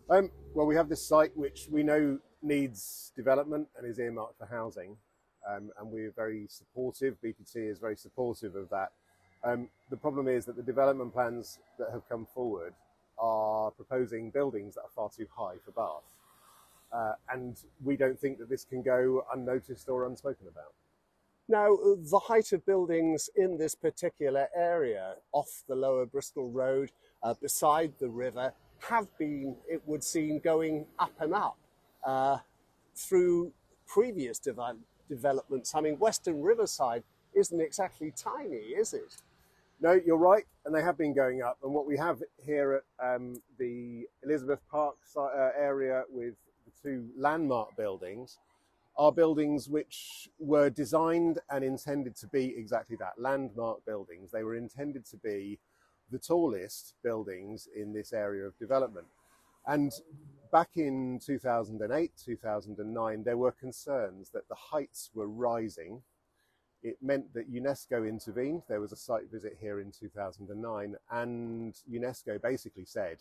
Well, we have this site which we know needs development and is earmarked for housing, and we're very supportive. BPT is very supportive of that. The problem is that the development plans that have come forward are proposing buildings that are far too high for Bath, and we don't think that this can go unnoticed or unspoken about. Now, the height of buildings in this particular area off the Lower Bristol Road, beside the river, have been, it would seem, going up and up through previous developments. I mean, Western Riverside isn't exactly tiny, is it? No, you're right, and they have been going up. And what we have here at the Elizabeth Park area with the two landmark buildings are buildings which were designed and intended to be exactly that, landmark buildings. They were intended to be the tallest buildings in this area of development. And back in 2008, 2009, there were concerns that the heights were rising. It meant that UNESCO intervened. There was a site visit here in 2009, and UNESCO basically said,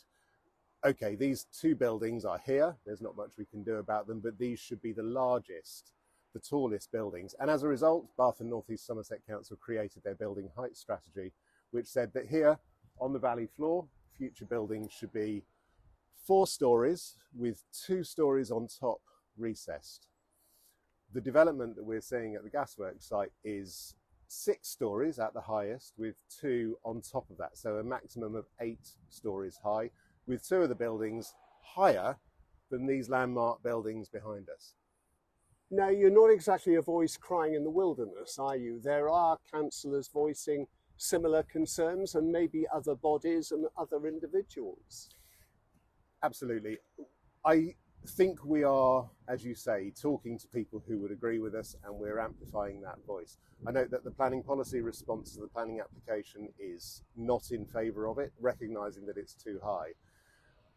okay, these two buildings are here. There's not much we can do about them, but these should be the largest, the tallest buildings. And as a result, Bath and North East Somerset Council created their building height strategy, which said that here on the valley floor, future buildings should be 4 stories with 2 stories on top recessed. The development that we're seeing at the gasworks site is 6 stories at the highest with 2 on top of that. So a maximum of 8 stories high, with 2 of the buildings higher than these landmark buildings behind us. Now, you're not exactly a voice crying in the wilderness, are you? There are councillors voicing similar concerns, and maybe other bodies and other individuals. Absolutely. I think we are, as you say, talking to people who would agree with us, and we're amplifying that voice. I note that the planning policy response to the planning application is not in favour of it, recognising that it's too high.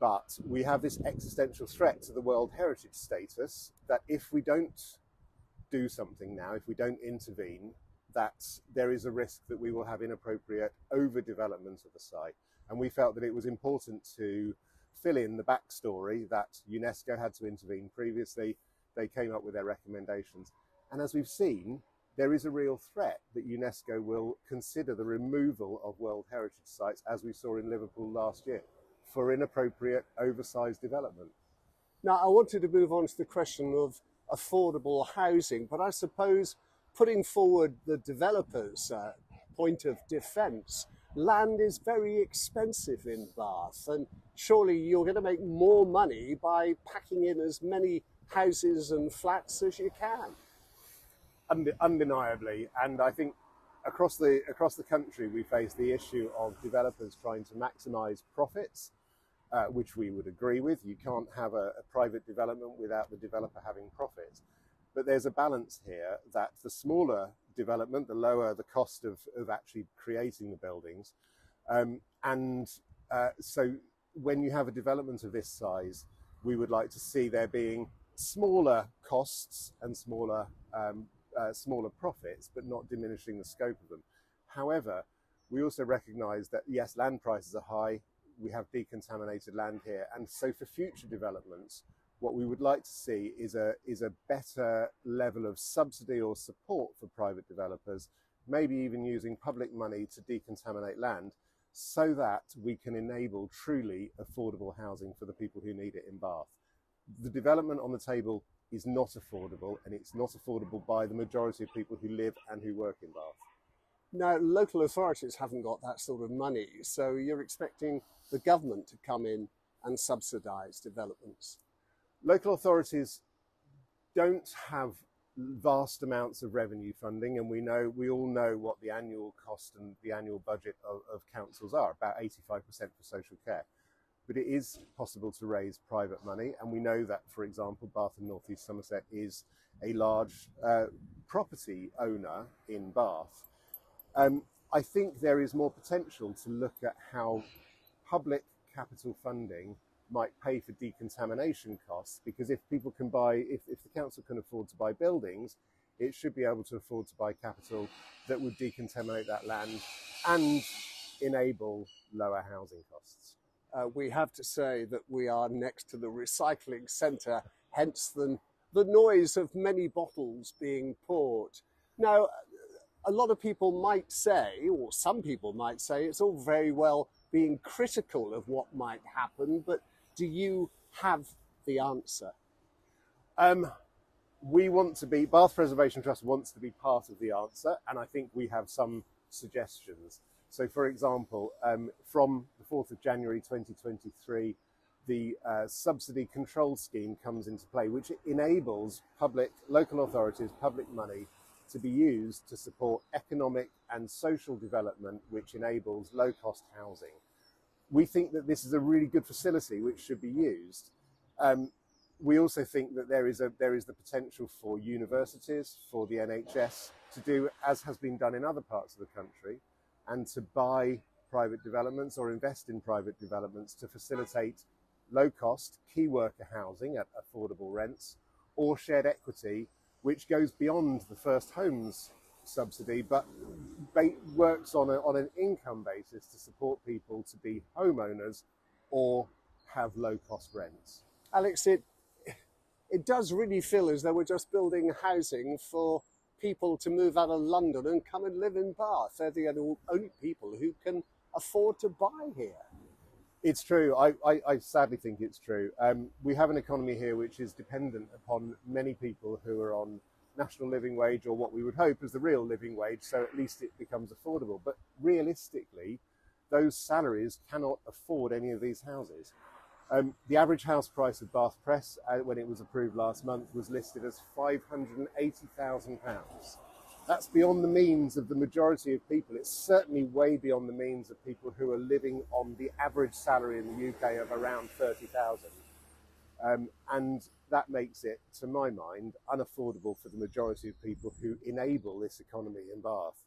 But we have this existential threat to the World Heritage status that if we don't do something now, if we don't intervene, that there is a risk that we will have inappropriate overdevelopment of the site. And we felt that it was important to fill in the backstory that UNESCO had to intervene previously. They came up with their recommendations. And as we've seen, there is a real threat that UNESCO will consider the removal of World Heritage sites, as we saw in Liverpool last year, for inappropriate, oversized development. Now, I wanted to move on to the question of affordable housing, but I suppose putting forward the developers' point of defence, land is very expensive in Bath, and surely you're going to make more money by packing in as many houses and flats as you can. Undeniably, and I think across the country we face the issue of developers trying to maximise profits, which we would agree with. You can't have a private development without the developer having profits. But there's a balance here that the smaller development, the lower the cost of actually creating the buildings. So when you have a development of this size, we would like to see there being smaller costs and smaller profits, but not diminishing the scope of them. However, we also recognise that, yes, land prices are high. We have decontaminated land here. And so for future developments, what we would like to see is a better level of subsidy or support for private developers, maybe even using public money to decontaminate land, so that we can enable truly affordable housing for the people who need it in Bath. The development on the table is not affordable, and it's not affordable by the majority of people who live and who work in Bath. Now, local authorities haven't got that sort of money, so you're expecting the government to come in and subsidise developments. Local authorities don't have vast amounts of revenue funding, and we all know what the annual cost and the annual budget of councils are, about 85% for social care. But it is possible to raise private money, and we know that, for example, Bath and North East Somerset is a large property owner in Bath. I think there is more potential to look at how public capital funding might pay for decontamination costs, because if people can buy, if the council can afford to buy buildings, it should be able to afford to buy capital that would decontaminate that land and enable lower housing costs. we have to say that we are next to the recycling centre, hence the noise of many bottles being poured. Now, a lot of people might say, or some people might say, it's all very well being critical of what might happen, but do you have the answer? We want to be, Bath Preservation Trust wants to be part of the answer, and I think we have some suggestions. So, for example, from the 4th of January 2023, the subsidy control scheme comes into play, which enables local authorities, public money to be used to support economic and social development, which enables low-cost housing. We think that this is a really good facility which should be used. We also think that there is the potential for universities, for the NHS to do as has been done in other parts of the country, and to buy private developments or invest in private developments to facilitate low-cost key worker housing at affordable rents, or shared equity, which goes beyond the first homes subsidy, but works on an income basis to support people to be homeowners or have low-cost rents. Alex, it does really feel as though we're just building housing for people to move out of London and come and live in Bath. They're the only people who can afford to buy here. It's true. I sadly think it's true. We have an economy here which is dependent upon many people who are on national living wage, or what we would hope is the real living wage, so at least it becomes affordable. But realistically, those salaries cannot afford any of these houses. The average house price of Bath Press, when it was approved last month, was listed as £580,000. That's beyond the means of the majority of people. It's certainly way beyond the means of people who are living on the average salary in the UK of around 30,000. And that makes it, to my mind, unaffordable for the majority of people who enable this economy in Bath.